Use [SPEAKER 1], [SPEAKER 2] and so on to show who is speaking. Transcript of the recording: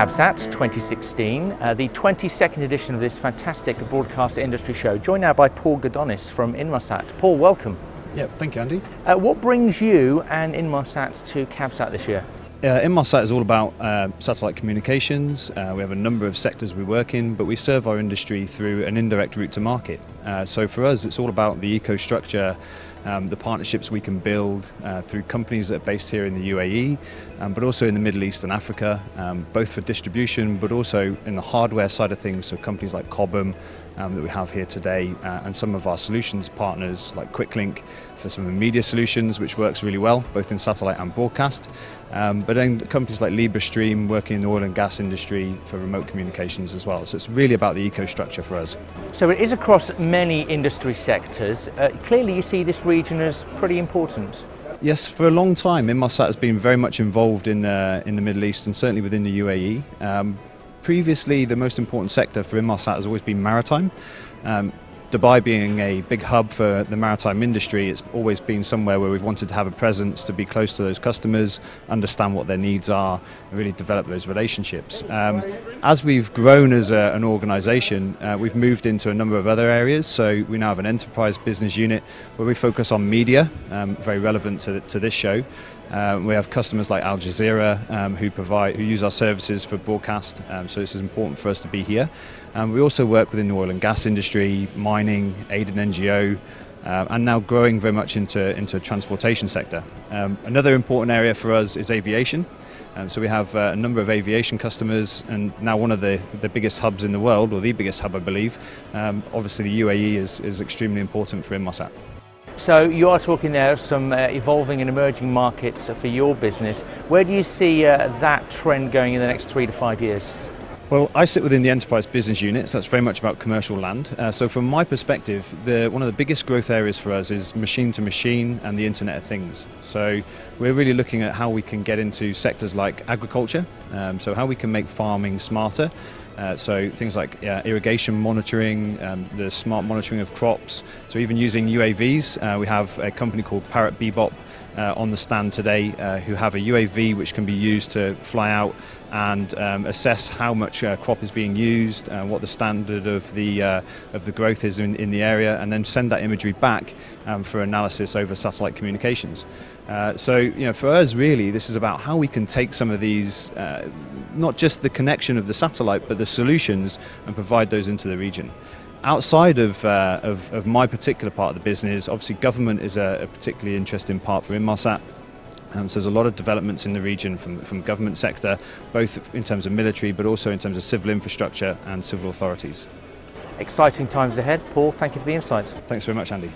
[SPEAKER 1] CABSAT 2016, the 22nd edition of this fantastic broadcast industry show. Joined now by Paul Gudonis from Inmarsat. Paul, welcome.
[SPEAKER 2] Yeah, thank you, Andy.
[SPEAKER 1] What brings you and Inmarsat to CABSAT this year?
[SPEAKER 2] Inmarsat is all about satellite communications. We have a number of sectors we work in, but we serve our industry through an indirect route to market. So for us, it's all about the eco-structure, the partnerships we can build through companies that are based here in the UAE, but also in the Middle East and Africa, both for distribution, but also in the hardware side of things, so companies like Cobham that we have here today, and some of our solutions partners like QuickLink for some of the media solutions, which works really well, both in satellite and broadcast. But then companies like LibreStream working in the oil and gas industry for remote communications as well. So it's really about the eco-structure for us.
[SPEAKER 1] So it is across many industry sectors. Clearly you see this region as pretty important.
[SPEAKER 2] Yes, for a long time Inmarsat has been very much involved in the Middle East and certainly within the UAE. Previously, the most important sector for Inmarsat has always been maritime. Dubai being a big hub for the maritime industry, it's always been somewhere where we've wanted to have a presence, to be close to those customers, understand what their needs are, and really develop those relationships. As we've grown as an organisation, we've moved into a number of other areas. So we now have an enterprise business unit where we focus on media, very relevant to this show. We have customers like Al Jazeera who use our services for broadcast, so this is important for us to be here. We also work within the oil and gas industry, mining, aid and NGO, and now growing very much into a transportation sector. Another important area for us is aviation. So we have a number of aviation customers, and now one of the biggest hubs in the world, or the biggest hub I believe. Obviously the UAE is extremely important for Inmarsat.
[SPEAKER 1] So you are talking there of some evolving and emerging markets for your business. Where do you see that trend going in the next 3 to 5 years?
[SPEAKER 2] Well, I sit within the enterprise business unit, so that's very much about commercial land. So from my perspective, one of the biggest growth areas for us is machine to machine and the Internet of Things. So we're really looking at how we can get into sectors like agriculture, so how we can make farming smarter. So things like irrigation monitoring, the smart monitoring of crops, so even using UAVs. We have a company called Parrot Bebop on the stand today who have a UAV which can be used to fly out and assess how much crop is being used, what the standard of the growth is in the area, and then send that imagery back for analysis over satellite communications. So for us really this is about how we can take some of these, not just the connection of the satellite but the solutions, and provide those into the region. Outside of my particular part of the business, obviously government is a particularly interesting part for Inmarsat. So there's a lot of developments in the region from government sector, both in terms of military but also in terms of civil infrastructure and civil authorities.
[SPEAKER 1] Exciting times ahead. Paul, thank you for the insights.
[SPEAKER 2] Thanks very much, Andy.